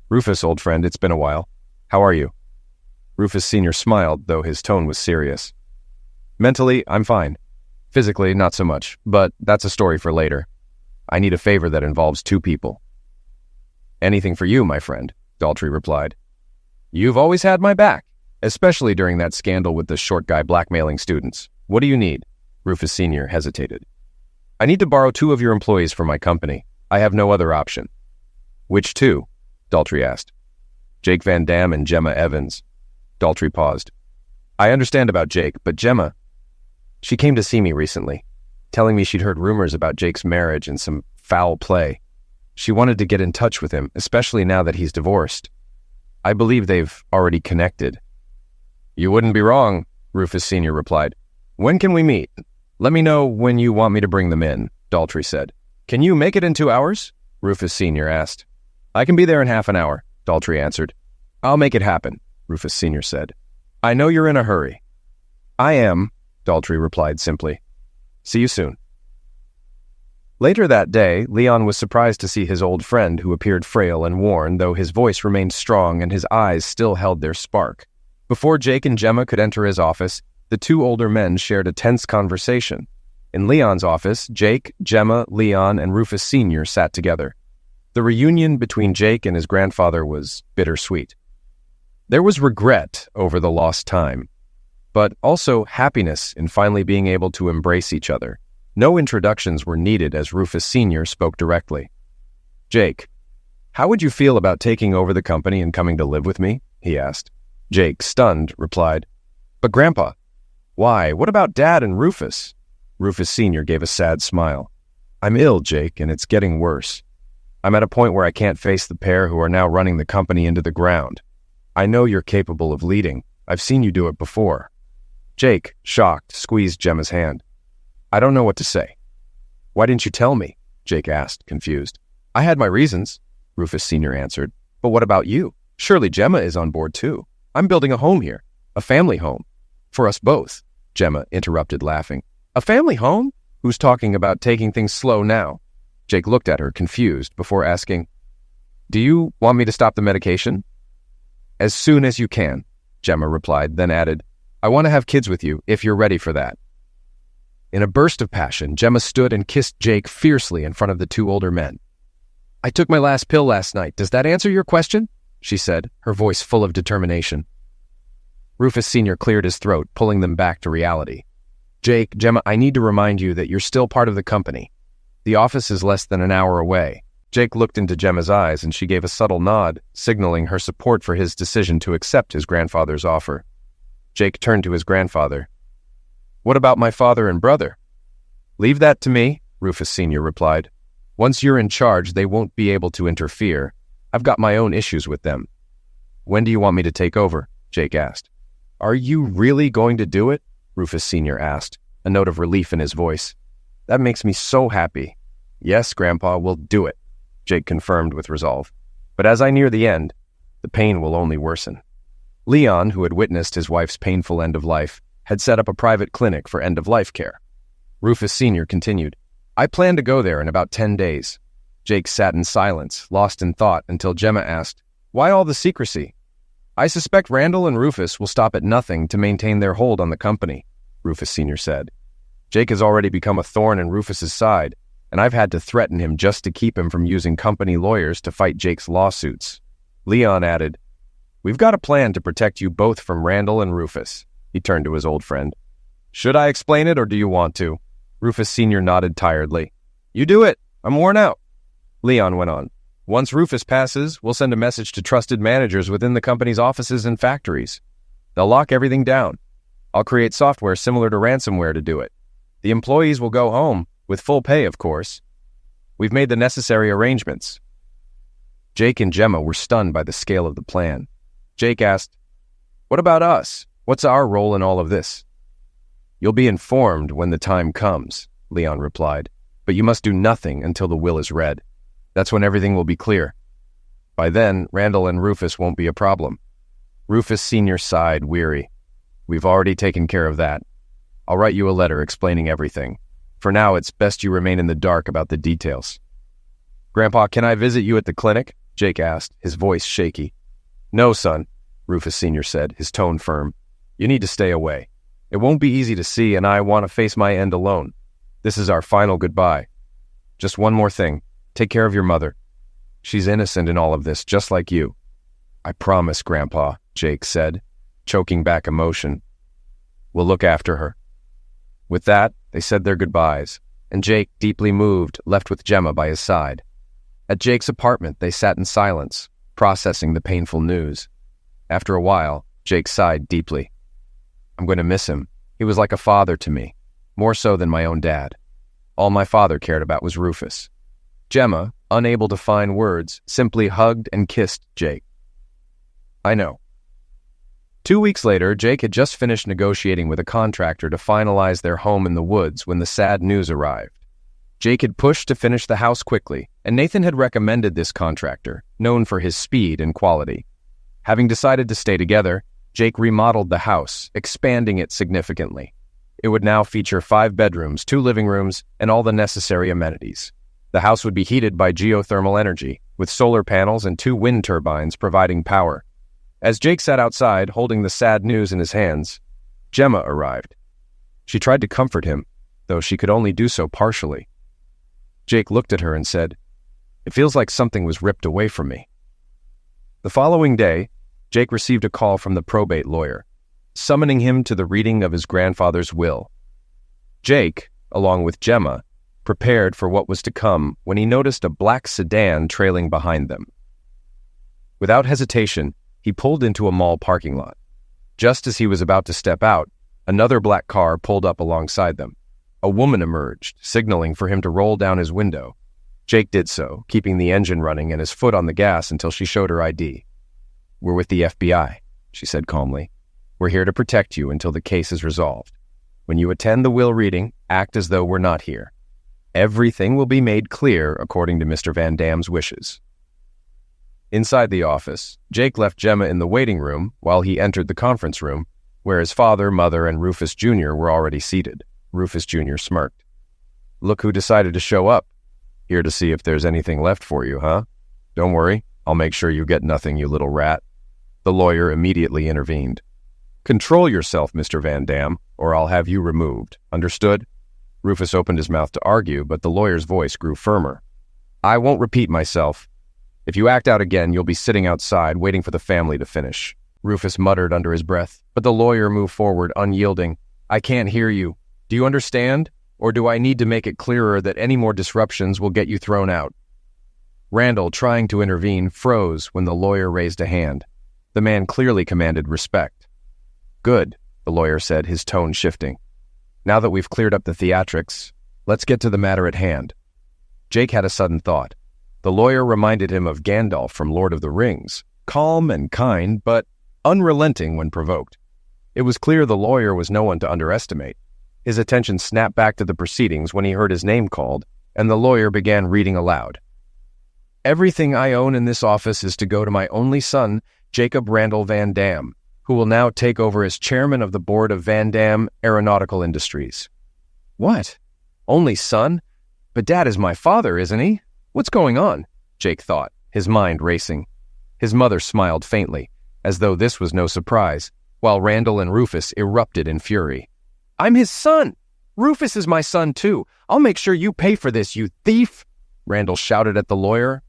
"Rufus, old friend, it's been a while. How are you?" Rufus Sr. smiled, though his tone was serious. "Mentally, I'm fine. Physically, not so much, but that's a story for later. I need a favor that involves two people." "Anything for you, my friend," Daltrey replied. "You've always had my back. especially during that scandal with the short guy blackmailing students. What do you need? Rufus Sr. hesitated. I need to borrow 2 of your employees for my company. I have no other option. Which 2? Daltrey asked. Jake Van Dam and Gemma Evans. Daltrey paused. I understand about Jake, but Gemma, she came to see me recently, telling me she'd heard rumors about Jake's marriage and some foul play. She wanted to get in touch with him, especially now that he's divorced. I believe they've already connected. You wouldn't be wrong, Rufus Sr. replied. When can we meet? Let me know when you want me to bring them in, Daltrey said. Can you make it in 2 hours? Rufus Sr. asked. I can be there in half an hour, Daltrey answered. I'll make it happen, Rufus Sr. said. I know you're in a hurry. I am, Daltrey replied simply. See you soon. Later that day, Leon was surprised to see his old friend, who appeared frail and worn, though his voice remained strong and his eyes still held their spark. Before Jake and Gemma could enter his office, the 2 older men shared a tense conversation. In Leon's office, Jake, Gemma, Leon, and Rufus Sr. sat together. The reunion between Jake and his grandfather was bittersweet. There was regret over the lost time, but also happiness in finally being able to embrace each other. No introductions were needed as Rufus Sr. spoke directly. Jake, how would you feel about taking over the company and coming to live with me? He asked. Jake, stunned, replied, But Grandpa, why? What about Dad and Rufus? Rufus Sr. gave a sad smile. I'm ill, Jake, and it's getting worse. I'm at a point where I can't face the pair who are now running the company into the ground. I know you're capable of leading. I've seen you do it before. Jake, shocked, squeezed Gemma's hand. I don't know what to say. Why didn't you tell me? Jake asked, confused. I had my reasons, Rufus Sr. answered. But what about you? Surely Gemma is on board too. I'm building a home here, a family home. For us both, Gemma interrupted, laughing. A family home? Who's talking about taking things slow now? Jake looked at her, confused, before asking, Do you want me to stop the medication? As soon as you can, Gemma replied, then added, I want to have kids with you, if you're ready for that. In a burst of passion, Gemma stood and kissed Jake fiercely in front of the 2 older men. I took my last pill last night. Does that answer your question? She said, her voice full of determination. Rufus Sr. cleared his throat, pulling them back to reality. Jake, Gemma, I need to remind you that you're still part of the company. The office is less than an hour away. Jake looked into Gemma's eyes, and she gave a subtle nod, signaling her support for his decision to accept his grandfather's offer. Jake turned to his grandfather. What about my father and brother? Leave that to me, Rufus Sr. replied. Once you're in charge, they won't be able to interfere. I've got my own issues with them. When do you want me to take over? Jake asked. Are you really going to do it? Rufus Sr. asked, a note of relief in his voice. That makes me so happy. Yes, Grandpa, we'll do it, Jake confirmed with resolve. But as I near the end, the pain will only worsen. Leon, who had witnessed his wife's painful end of life, had set up a private clinic for end-of-life care. Rufus Sr. continued, I plan to go there in about 10 days. Jake sat in silence, lost in thought, until Gemma asked, Why all the secrecy? I suspect Randall and Rufus will stop at nothing to maintain their hold on the company, Rufus Sr. said. Jake has already become a thorn in Rufus's side, and I've had to threaten him just to keep him from using company lawyers to fight Jake's lawsuits. Leon added, We've got a plan to protect you both from Randall and Rufus. He turned to his old friend. Should I explain it, or do you want to? Rufus Sr. nodded tiredly. You do it. I'm worn out. Leon went on. Once Rufus passes, we'll send a message to trusted managers within the company's offices and factories. They'll lock everything down. I'll create software similar to ransomware to do it. The employees will go home, with full pay, of course. We've made the necessary arrangements. Jake and Gemma were stunned by the scale of the plan. Jake asked, What about us? What's our role in all of this? You'll be informed when the time comes, Leon replied, but you must do nothing until the will is read. That's when everything will be clear. By then, Randall and Rufus won't be a problem. Rufus Sr. sighed, weary. We've already taken care of that. I'll write you a letter explaining everything. For now, it's best you remain in the dark about the details. Grandpa, can I visit you at the clinic? Jake asked, his voice shaky. No, son, Rufus Sr. said, his tone firm. You need to stay away. It won't be easy to see, and I want to face my end alone. This is our final goodbye. Just one more thing. Take care of your mother. She's innocent in all of this, just like you. I promise, Grandpa, Jake said. choking back emotion. "We'll look after her." With that, they said their goodbyes, and Jake, deeply moved, left with Gemma by his side. At Jake's apartment, they sat in silence, processing the painful news. After a while, Jake sighed deeply. "I'm going to miss him. He was like a father to me, more so than my own dad. All my father cared about was Rufus." Gemma, unable to find words, simply hugged and kissed Jake. "I know." 2 weeks later, Jake had just finished negotiating with a contractor to finalize their home in the woods when the sad news arrived. Jake had pushed to finish the house quickly, and Nathan had recommended this contractor, known for his speed and quality. Having decided to stay together, Jake remodeled the house, expanding it significantly. It would now feature 5 bedrooms, 2 living rooms, and all the necessary amenities. The house would be heated by geothermal energy, with solar panels and 2 wind turbines providing power. As Jake sat outside, holding the sad news in his hands, Gemma arrived. She tried to comfort him, though she could only do so partially. Jake looked at her and said, "It feels like something was ripped away from me." The following day, Jake received a call from the probate lawyer, summoning him to the reading of his grandfather's will. Jake, along with Gemma, prepared for what was to come when he noticed a black sedan trailing behind them. Without hesitation, he pulled into a mall parking lot. Just as he was about to step out, another black car pulled up alongside them. A woman emerged, signaling for him to roll down his window. Jake did so, keeping the engine running and his foot on the gas until she showed her ID. "We're with the FBI," she said calmly. "We're here to protect you until the case is resolved. When you attend the will reading, act as though we're not here. Everything will be made clear according to Mr. Van Dam's wishes." Inside the office, Jake left Gemma in the waiting room while he entered the conference room, where his father, mother, and Rufus Jr. were already seated. Rufus Jr. smirked. "Look who decided to show up. Here to see if there's anything left for you, huh? Don't worry, I'll make sure you get nothing, you little rat." The lawyer immediately intervened. "Control yourself, Mr. Van Dam, or I'll have you removed. Understood?" Rufus opened his mouth to argue, but the lawyer's voice grew firmer. "I won't repeat myself. If you act out again, you'll be sitting outside waiting for the family to finish." Rufus muttered under his breath, but the lawyer moved forward, unyielding. "I can't hear you. Do you understand? Or do I need to make it clearer that any more disruptions will get you thrown out?" Randall, trying to intervene, froze when the lawyer raised a hand. The man clearly commanded respect. "Good," the lawyer said, his tone shifting. "Now that we've cleared up the theatrics, let's get to the matter at hand." Jake had a sudden thought. The lawyer reminded him of Gandalf from Lord of the Rings, calm and kind, but unrelenting when provoked. It was clear the lawyer was no one to underestimate. His attention snapped back to the proceedings when he heard his name called, and the lawyer began reading aloud. "Everything I own in this office is to go to my only son, Jacob Randall Van Dam, who will now take over as chairman of the board of Van Dam Aeronautical Industries." "What? Only son? But Dad is my father, isn't he? What's going on?" Jake thought, his mind racing. His mother smiled faintly, as though this was no surprise, while Randall and Rufus erupted in fury. "I'm his son! Rufus is my son, too! I'll make sure you pay for this, you thief!" Randall shouted at the lawyer.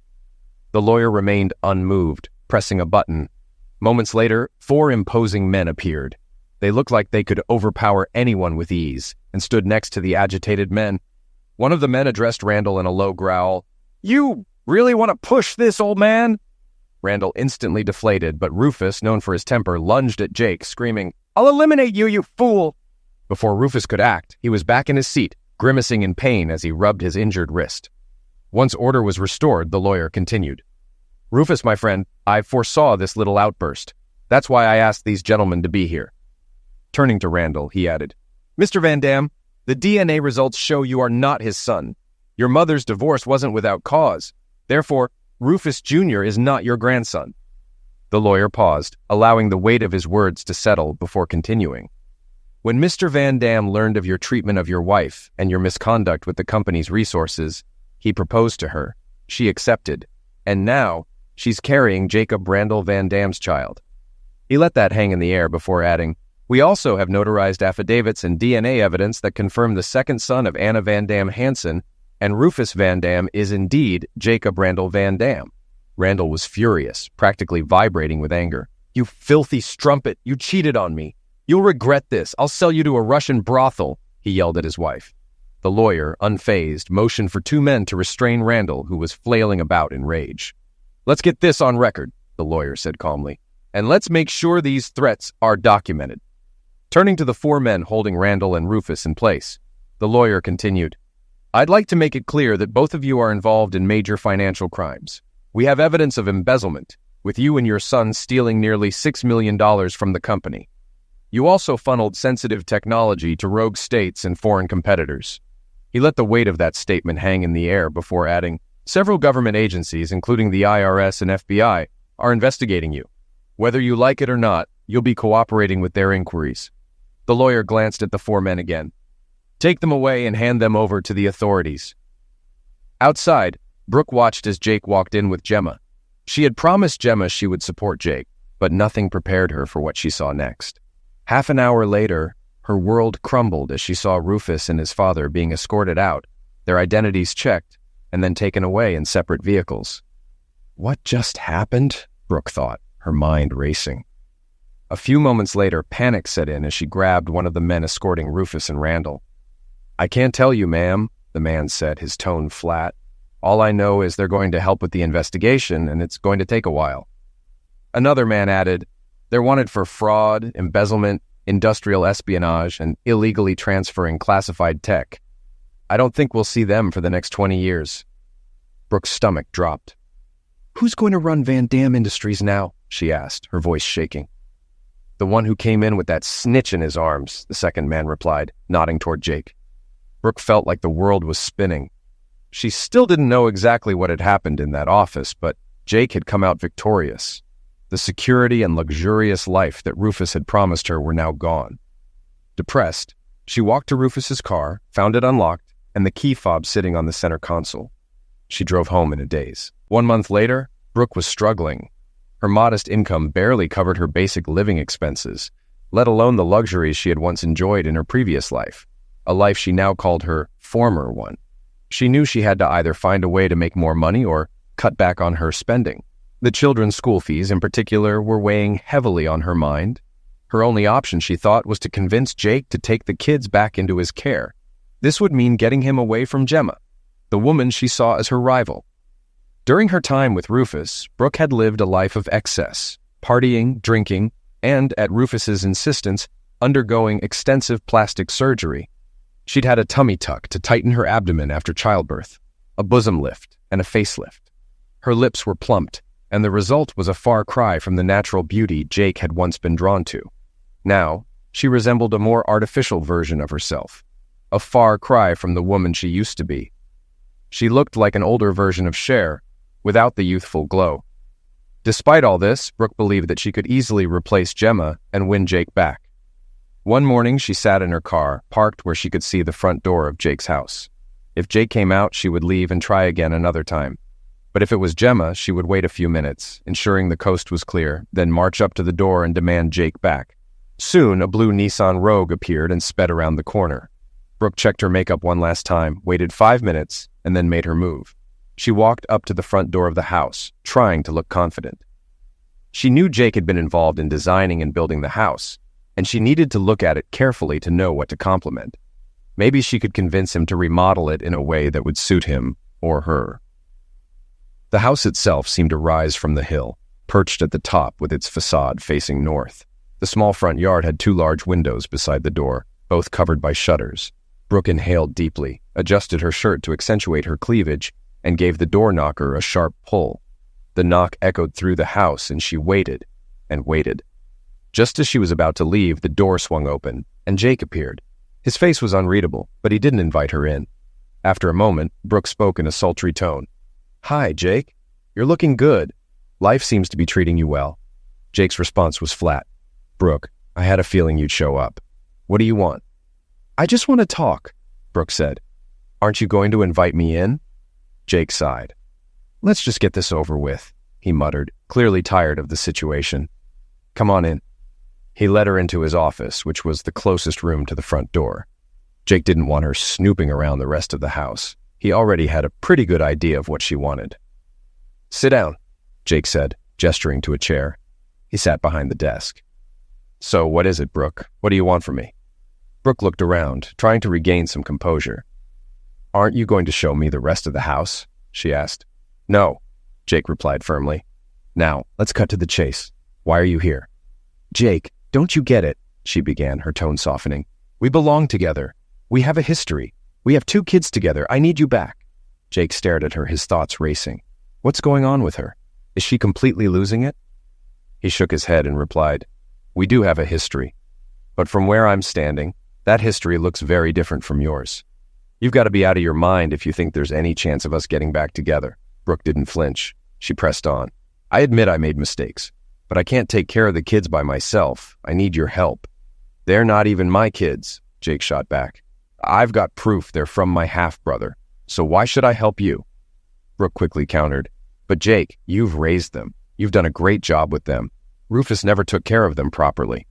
The lawyer remained unmoved, pressing a button. Moments later, 4 imposing men appeared. They looked like they could overpower anyone with ease, and stood next to the agitated men. One of the men addressed Randall in a low growl. "You really want to push this, old man?" Randall instantly deflated, but Rufus, known for his temper, lunged at Jake, screaming, "I'll eliminate you, you fool!" Before Rufus could act, he was back in his seat, grimacing in pain as he rubbed his injured wrist. Once order was restored, the lawyer continued. "Rufus, my friend, I foresaw this little outburst. That's why I asked these gentlemen to be here." Turning to Randall, he added, "Mr. Van Dam, the DNA results show you are not his son. Your mother's divorce wasn't without cause. Therefore, Rufus Jr. is not your grandson." The lawyer paused, allowing the weight of his words to settle before continuing. "When Mr. Van Dam learned of your treatment of your wife and your misconduct with the company's resources, he proposed to her. She accepted. And now, she's carrying Jacob Randall Van Dam's child." He let that hang in the air before adding, "We also have notarized affidavits and DNA evidence that confirm the second son of Anna Van Dam Hansen and Rufus Van Dam is indeed Jacob Randall Van Dam." Randall was furious, practically vibrating with anger. "You filthy strumpet, you cheated on me. You'll regret this. I'll sell you to a Russian brothel," he yelled at his wife. The lawyer, unfazed, motioned for two men to restrain Randall, who was flailing about in rage. "Let's get this on record," the lawyer said calmly, "and let's make sure these threats are documented." Turning to the four men holding Randall and Rufus in place, the lawyer continued, "I'd like to make it clear that both of you are involved in major financial crimes. We have evidence of embezzlement, with you and your son stealing nearly $6 million from the company. You also funneled sensitive technology to rogue states and foreign competitors." He let the weight of that statement hang in the air before adding, "Several government agencies, including the IRS and FBI, are investigating you. Whether you like it or not, you'll be cooperating with their inquiries." The lawyer glanced at the four men again. "Take them away and hand them over to the authorities." Outside, Brooke watched as Jake walked in with Gemma. She had promised Gemma she would support Jake, but nothing prepared her for what she saw next. Half an hour later, her world crumbled as she saw Rufus and his father being escorted out, their identities checked, and then taken away in separate vehicles. What just happened? Brooke thought, her mind racing. A few moments later, panic set in as she grabbed one of the men escorting Rufus and Randall. "I can't tell you, ma'am," the man said, his tone flat. "All I know is they're going to help with the investigation, and it's going to take a while." Another man added, "They're wanted for fraud, embezzlement, industrial espionage, and illegally transferring classified tech. I don't think we'll see them for the next 20 years. Brooke's stomach dropped. "Who's going to run Van Dam Industries now?" she asked, her voice shaking. "The one who came in with that snitch in his arms," the second man replied, nodding toward Jake. Brooke felt like the world was spinning. She still didn't know exactly what had happened in that office, but Jake had come out victorious. The security and luxurious life that Rufus had promised her were now gone. Depressed, she walked to Rufus's car, found it unlocked, and the key fob sitting on the center console. She drove home in a daze. 1 month later, Brooke was struggling. Her modest income barely covered her basic living expenses, let alone the luxuries she had once enjoyed in her previous life, a life she now called her former one. She knew she had to either find a way to make more money or cut back on her spending. The children's school fees, in particular, were weighing heavily on her mind. Her only option, she thought, was to convince Jake to take the kids back into his care. This would mean getting him away from Gemma, the woman she saw as her rival. During her time with Rufus, Brooke had lived a life of excess, partying, drinking, and, at Rufus's insistence, undergoing extensive plastic surgery. She'd had a tummy tuck to tighten her abdomen after childbirth, a bosom lift, and a facelift. Her lips were plumped, and the result was a far cry from the natural beauty Jake had once been drawn to. Now, she resembled a more artificial version of herself, a far cry from the woman she used to be. She looked like an older version of Cher, without the youthful glow. Despite all this, Brooke believed that she could easily replace Gemma and win Jake back. One morning, she sat in her car, parked where she could see the front door of Jake's house. If Jake came out, she would leave and try again another time. But if it was Gemma, she would wait a few minutes, ensuring the coast was clear, then march up to the door and demand Jake back. Soon, a blue Nissan Rogue appeared and sped around the corner. Brooke checked her makeup one last time, waited 5 minutes, and then made her move. She walked up to the front door of the house, trying to look confident. She knew Jake had been involved in designing and building the house, and she needed to look at it carefully to know what to compliment. Maybe she could convince him to remodel it in a way that would suit him or her. The house itself seemed to rise from the hill, perched at the top with its facade facing north. The small front yard had 2 large windows beside the door, both covered by shutters. Brooke inhaled deeply, adjusted her shirt to accentuate her cleavage, and gave the door knocker a sharp pull. The knock echoed through the house, and she waited and waited. Just as she was about to leave, the door swung open, and Jake appeared. His face was unreadable, but he didn't invite her in. After a moment, Brooke spoke in a sultry tone. "Hi, Jake. You're looking good. Life seems to be treating you well." Jake's response was flat. "Brooke, I had a feeling you'd show up. What do you want?" "I just want to talk," Brooke said. "Aren't you going to invite me in?" Jake sighed. "Let's just get this over with," he muttered, clearly tired of the situation. "Come on in." He led her into his office, which was the closest room to the front door. Jake didn't want her snooping around the rest of the house. He already had a pretty good idea of what she wanted. "Sit down," Jake said, gesturing to a chair. He sat behind the desk. So what is it, Brooke? What do you want from me? Brooke looked around, trying to regain some composure. Aren't you going to show me the rest of the house? She asked. No, Jake replied firmly. Now, let's cut to the chase. Why are you here? Jake, don't you get it? She began, her tone softening. We belong together. We have a history. We have 2 kids together. I need you back. Jake stared at her, his thoughts racing. What's going on with her? Is she completely losing it? He shook his head and replied, We do have a history. But from where I'm standing, that history looks very different from yours. You've got to be out of your mind if you think there's any chance of us getting back together. Brooke didn't flinch. She pressed on. I admit I made mistakes, but I can't take care of the kids by myself. I need your help. They're not even my kids, Jake shot back. I've got proof they're from my half-brother, so why should I help you? Brooke quickly countered. But Jake, you've raised them. You've done a great job with them. Rufus never took care of them properly.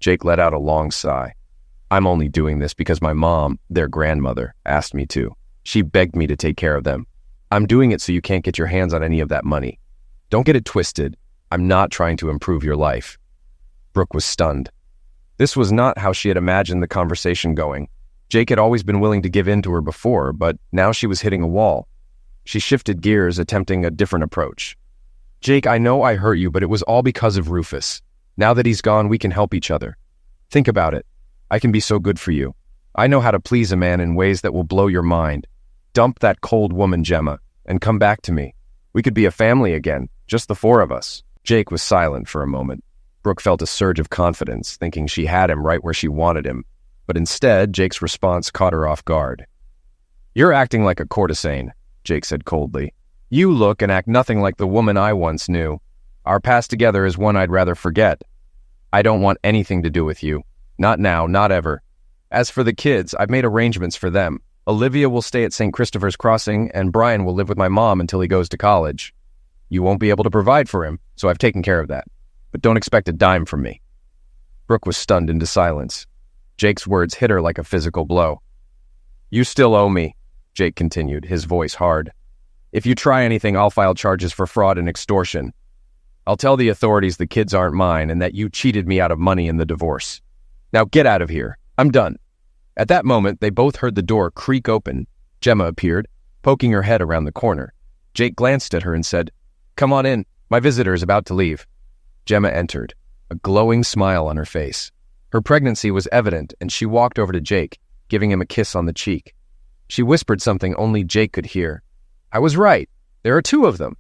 Jake let out a long sigh. I'm only doing this because my mom, their grandmother, asked me to. She begged me to take care of them. I'm doing it so you can't get your hands on any of that money. Don't get it twisted. I'm not trying to improve your life. Brooke was stunned. This was not how she had imagined the conversation going. Jake had always been willing to give in to her before, but now she was hitting a wall. She shifted gears, attempting a different approach. Jake, I know I hurt you, but it was all because of Rufus. Now that he's gone, we can help each other. Think about it. I can be so good for you. I know how to please a man in ways that will blow your mind. Dump that cold woman, Gemma, and come back to me. We could be a family again, just the 4 of us. Jake was silent for a moment. Brooke felt a surge of confidence, thinking she had him right where she wanted him. But instead, Jake's response caught her off guard. You're acting like a courtesan, Jake said coldly. You look and act nothing like the woman I once knew. Our past together is one I'd rather forget. I don't want anything to do with you. Not now, not ever. As for the kids, I've made arrangements for them. Olivia will stay at St. Christopher's Crossing, and Brian will live with my mom until he goes to college. You won't be able to provide for him, so I've taken care of that. But don't expect a dime from me. Brooke was stunned into silence. Jake's words hit her like a physical blow. You still owe me, Jake continued, his voice hard. If you try anything, I'll file charges for fraud and extortion. I'll tell the authorities the kids aren't mine and that you cheated me out of money in the divorce. Now get out of here. I'm done. At that moment, they both heard the door creak open. Gemma appeared, poking her head around the corner. Jake glanced at her and said, Come on in. My visitor is about to leave. Gemma entered, a glowing smile on her face. Her pregnancy was evident, and she walked over to Jake, giving him a kiss on the cheek. She whispered something only Jake could hear. I was right. There are 2 of them.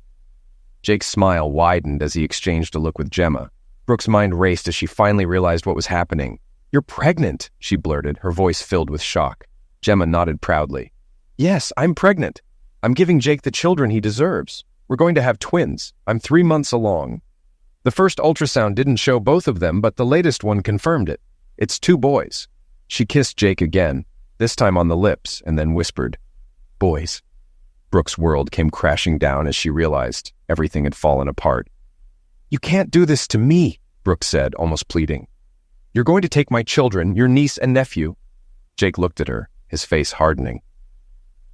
Jake's smile widened as he exchanged a look with Gemma. Brooke's mind raced as she finally realized what was happening. You're pregnant, she blurted, her voice filled with shock. Gemma nodded proudly. Yes, I'm pregnant. I'm giving Jake the children he deserves. We're going to have twins. I'm 3 months along. The first ultrasound didn't show both of them, but the latest one confirmed it. It's 2 boys. She kissed Jake again, this time on the lips, and then whispered, Boys. Brooke's world came crashing down as she realized everything had fallen apart. You can't do this to me, Brooke said, almost pleading. You're going to take my children, your niece and nephew. Jake looked at her, his face hardening.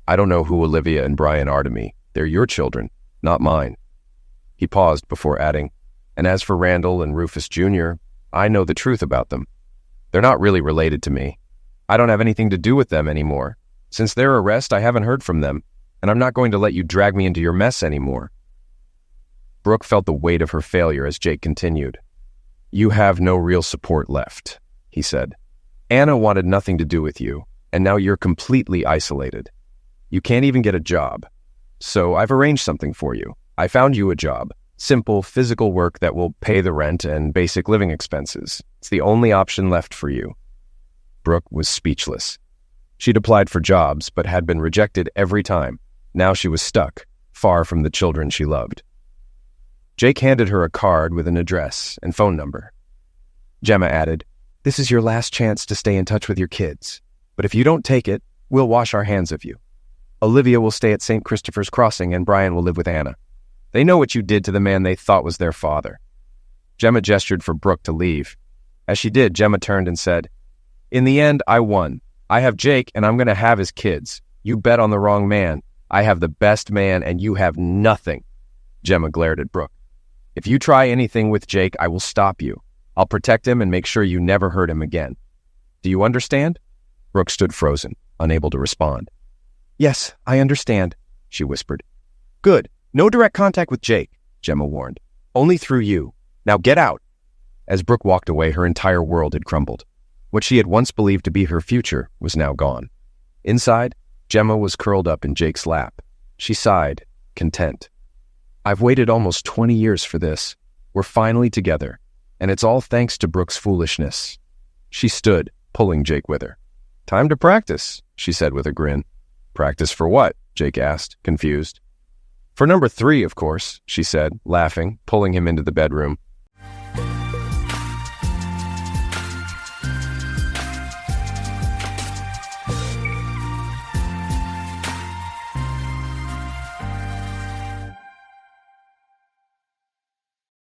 I don't know who Olivia and Brian are to me. They're your children, not mine. He paused before adding, and as for Randall and Rufus Jr., I know the truth about them. They're not really related to me. I don't have anything to do with them anymore. Since their arrest, I haven't heard from them, and I'm not going to let you drag me into your mess anymore. Brooke felt the weight of her failure as Jake continued. You have no real support left, he said. Anna wanted nothing to do with you, and now you're completely isolated. You can't even get a job. So I've arranged something for you. I found you a job. Simple, physical work that will pay the rent and basic living expenses. It's the only option left for you. Brooke was speechless. She'd applied for jobs, but had been rejected every time. Now she was stuck, far from the children she loved. Jake handed her a card with an address and phone number. Gemma added, This is your last chance to stay in touch with your kids. But if you don't take it, we'll wash our hands of you. Olivia will stay at St. Christopher's Crossing and Brian will live with Anna. They know what you did to the man they thought was their father. Gemma gestured for Brooke to leave. As she did, Gemma turned and said, In the end, I won. I have Jake and I'm going to have his kids. You bet on the wrong man. I have the best man and you have nothing. Gemma glared at Brooke. If you try anything with Jake, I will stop you. I'll protect him and make sure you never hurt him again. Do you understand?" Brooke stood frozen, unable to respond. "Yes, I understand," she whispered. "Good. No direct contact with Jake," Gemma warned. "Only through you. Now get out." As Brooke walked away, her entire world had crumbled. What she had once believed to be her future was now gone. Inside, Gemma was curled up in Jake's lap. She sighed, content. "I've waited almost 20 years for this. We're finally together, and it's all thanks to Brooke's foolishness." She stood, pulling Jake with her. "Time to practice," she said with a grin. "Practice for what?" Jake asked, confused. "For number 3, of course," she said, laughing, pulling him into the bedroom.